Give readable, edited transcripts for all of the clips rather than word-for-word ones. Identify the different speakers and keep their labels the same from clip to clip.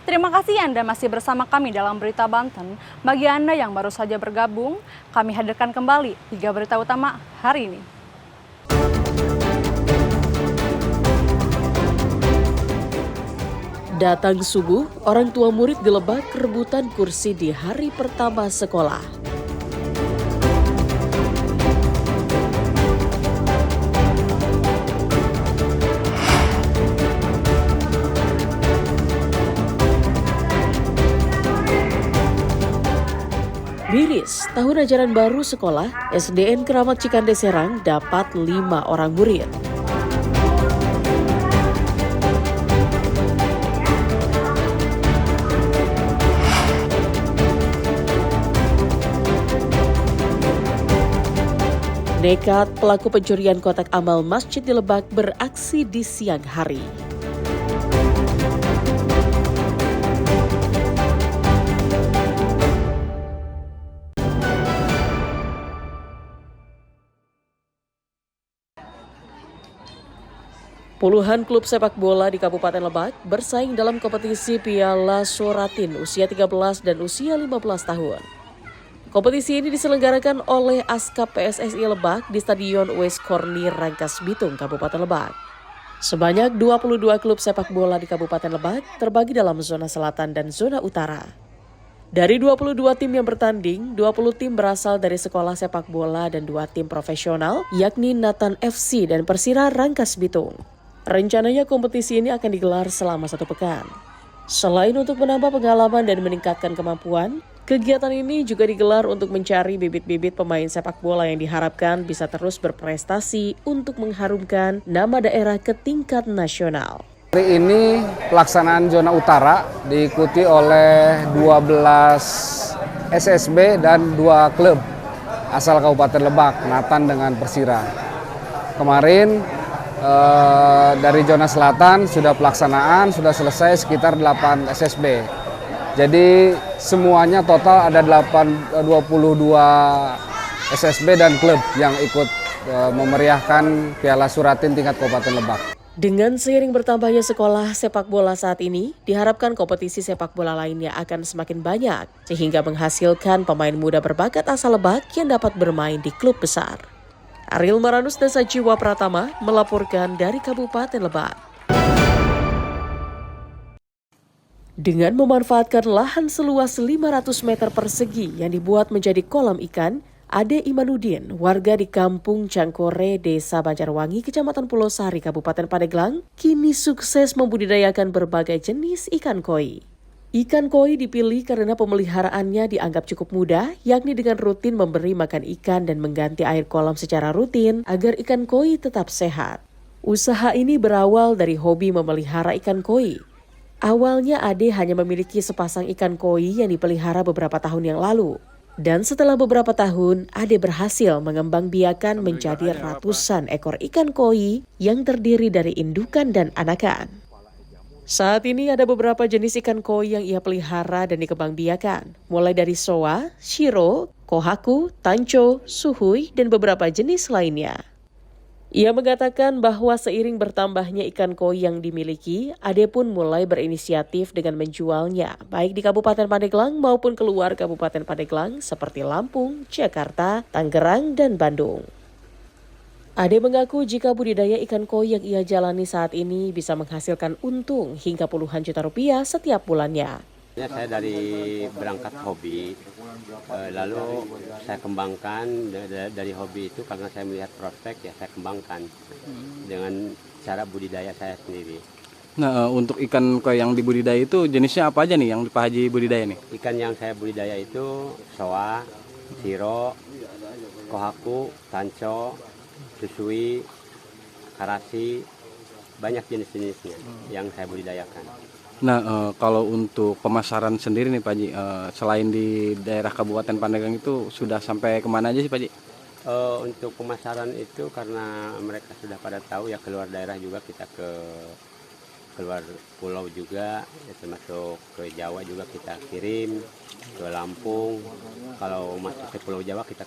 Speaker 1: Terima kasih Anda masih bersama kami dalam Berita Banten. Bagi Anda yang baru saja bergabung, kami hadirkan kembali 3 berita utama hari ini.
Speaker 2: Datang subuh, orang tua murid di Lebak rebutan kursi di hari pertama sekolah. Miris, tahun ajaran baru sekolah, SDN Keramat Cikande Serang dapat 5 orang murid. Nekat pelaku pencurian kotak amal masjid di Lebak beraksi di siang hari. Puluhan klub sepak bola di Kabupaten Lebak bersaing dalam kompetisi Piala Soratin usia 13 dan usia 15 tahun. Kompetisi ini diselenggarakan oleh Askap PSSI Lebak di Stadion West Korni Rangkas Bitung, Kabupaten Lebak. Sebanyak 22 klub sepak bola di Kabupaten Lebak terbagi dalam zona selatan dan zona utara. Dari 22 tim yang bertanding, 20 tim berasal dari sekolah sepak bola dan 2 tim profesional, yakni Nathan FC dan Persira Rangkas Bitung. Rencananya kompetisi ini akan digelar selama 1 pekan. Selain untuk menambah pengalaman dan meningkatkan kemampuan, kegiatan ini juga digelar untuk mencari bibit-bibit pemain sepak bola yang diharapkan bisa terus berprestasi untuk mengharumkan nama daerah ke tingkat nasional.
Speaker 3: Hari ini pelaksanaan zona utara diikuti oleh 12 SSB dan 2 klub asal Kabupaten Lebak, Nathan dengan Persira. Kemarin dari zona selatan sudah pelaksanaan, sudah selesai sekitar 8 SSB. Jadi semuanya total ada 22 SSB dan klub yang ikut memeriahkan Piala Suratin tingkat Kabupaten Lebak.
Speaker 2: Dengan seiring bertambahnya sekolah sepak bola saat ini, diharapkan kompetisi sepak bola lainnya akan semakin banyak, sehingga menghasilkan pemain muda berbakat asal Lebak yang dapat bermain di klub besar. Ariel Maranus Desa Jiwa Pratama melaporkan dari Kabupaten Lebak. Dengan memanfaatkan lahan seluas 500 meter persegi yang dibuat menjadi kolam ikan, Ade Imanudin, warga di Kampung Cangkore, Desa Banjarwangi, Kecamatan Pulau Sari, Kabupaten Pandeglang, kini sukses membudidayakan berbagai jenis ikan koi. Ikan koi dipilih karena pemeliharaannya dianggap cukup mudah, yakni dengan rutin memberi makan ikan dan mengganti air kolam secara rutin agar ikan koi tetap sehat. Usaha ini berawal dari hobi memelihara ikan koi. Awalnya Ade hanya memiliki sepasang ikan koi yang dipelihara beberapa tahun yang lalu. Dan setelah beberapa tahun, Ade berhasil mengembangbiakan menjadi ratusan ekor ikan koi yang terdiri dari indukan dan anakan. Saat ini ada beberapa jenis ikan koi yang ia pelihara dan dikembangbiakan, mulai dari soa, shiro, kohaku, tanco, suhui, dan beberapa jenis lainnya. Ia mengatakan bahwa seiring bertambahnya ikan koi yang dimiliki, Ade pun mulai berinisiatif dengan menjualnya, baik di Kabupaten Pandeglang maupun keluar Kabupaten Pandeglang seperti Lampung, Jakarta, Tangerang, dan Bandung. Ade mengaku jika budidaya ikan koi yang ia jalani saat ini bisa menghasilkan untung hingga puluhan juta rupiah setiap bulannya.
Speaker 4: Saya dari berangkat hobi, lalu saya kembangkan dari hobi itu karena saya melihat prospek ya saya kembangkan dengan cara budidaya saya sendiri.
Speaker 5: Nah, untuk ikan koi yang dibudidaya itu jenisnya apa aja nih yang Pak Haji budidaya nih?
Speaker 4: Ikan yang saya budidaya itu soa, siro, kohaku, tanco, susui, karasi, banyak jenis-jenisnya yang saya budidayakan.
Speaker 5: Nah, kalau untuk pemasaran sendiri nih Pak Haji, selain di daerah Kabupaten Pandeglang itu sudah sampai kemana aja sih Pak Haji?
Speaker 4: Untuk pemasaran itu karena mereka sudah pada tahu ya, keluar daerah juga kita ke keluar pulau juga, ya, termasuk ke Jawa juga kita kirim, ke Lampung. Kalau masuk ke Pulau Jawa kita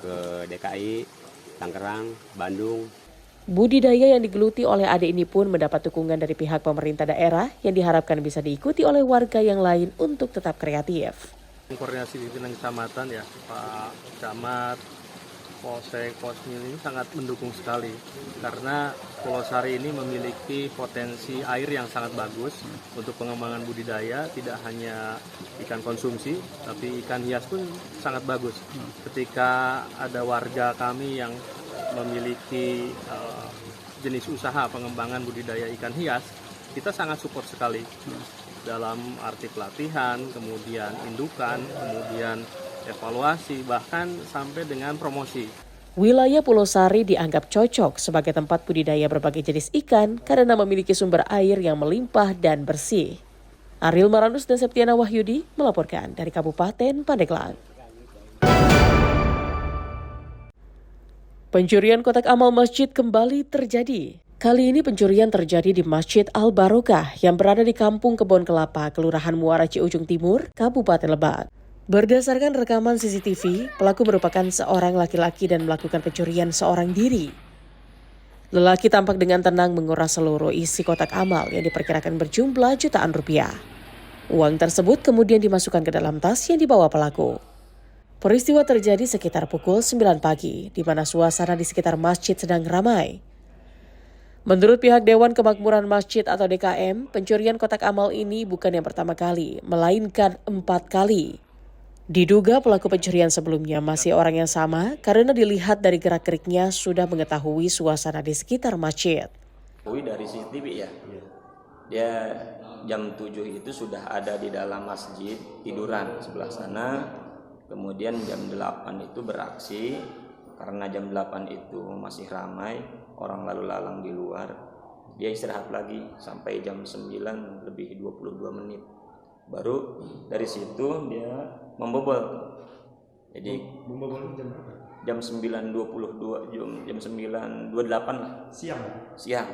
Speaker 4: ke DKI, Tangerang, Bandung.
Speaker 2: Budidaya yang digeluti oleh Ade ini pun mendapat dukungan dari pihak pemerintah daerah yang diharapkan bisa diikuti oleh warga yang lain untuk tetap kreatif.
Speaker 6: Koordinasi pimpinan kecamatan ya, Pak Camat, Polsek, Posmil ini sangat mendukung sekali karena Pulau Sari ini memiliki potensi air yang sangat bagus untuk pengembangan budidaya, tidak hanya ikan konsumsi tapi ikan hias pun sangat bagus. Ketika ada warga kami yang memiliki jenis usaha pengembangan budidaya ikan hias, kita sangat support sekali dalam arti pelatihan, kemudian indukan, kemudian evaluasi, bahkan sampai dengan promosi.
Speaker 2: Wilayah Pulau Sari dianggap cocok sebagai tempat budidaya berbagai jenis ikan karena memiliki sumber air yang melimpah dan bersih. Ariel Maranus dan Septiana Wahyudi melaporkan dari Kabupaten Pandeglang. Pencurian kotak amal masjid kembali terjadi. Kali ini pencurian terjadi di Masjid Al-Barokah yang berada di Kampung Kebon Kelapa, Kelurahan Muara Ciujung Timur, Kabupaten Lebak. Berdasarkan rekaman CCTV, pelaku merupakan seorang laki-laki dan melakukan pencurian seorang diri. Lelaki tampak dengan tenang menguras seluruh isi kotak amal yang diperkirakan berjumlah jutaan rupiah. Uang tersebut kemudian dimasukkan ke dalam tas yang dibawa pelaku. Peristiwa terjadi sekitar pukul 9 pagi, di mana suasana di sekitar masjid sedang ramai. Menurut pihak Dewan Kemakmuran Masjid atau DKM, pencurian kotak amal ini bukan yang pertama kali, melainkan 4 kali. Diduga pelaku pencurian sebelumnya masih orang yang sama karena dilihat dari gerak-geriknya sudah mengetahui suasana di sekitar masjid.
Speaker 7: Dari CCTV ya, dia jam 7 itu sudah ada di dalam masjid tiduran sebelah sana, kemudian jam 8 itu beraksi, karena jam 8 itu masih ramai, orang lalu lalang di luar, dia istirahat lagi sampai jam 9 lebih 22 menit. Baru dari situ dia membobol. Jadi membobol jam berapa? Jam 9.22, jam 9.28 lah. Siang.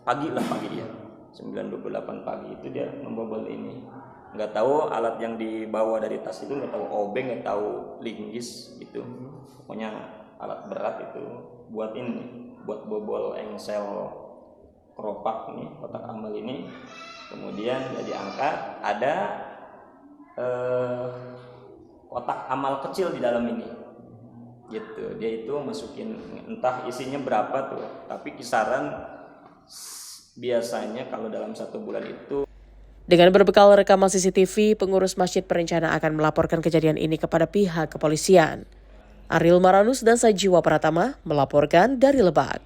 Speaker 7: Pagi dia. 9.28 pagi itu dia membobol ini. Nggak tahu alat yang dibawa dari tas itu, nggak tahu obeng, nggak tahu linggis gitu. Pokoknya alat berat itu buat ini, buat bobol engsel keropak nih, kotak amal ini. Kemudian dia diangkat, ada kotak amal kecil di dalam ini, gitu. Dia itu masukin, entah isinya berapa tuh, tapi kisaran biasanya kalau dalam 1 bulan itu.
Speaker 2: Dengan berbekal rekaman CCTV, pengurus masjid berencana akan melaporkan kejadian ini kepada pihak kepolisian. Ariel Maranus dan Sajiwa Pratama melaporkan dari Lebak.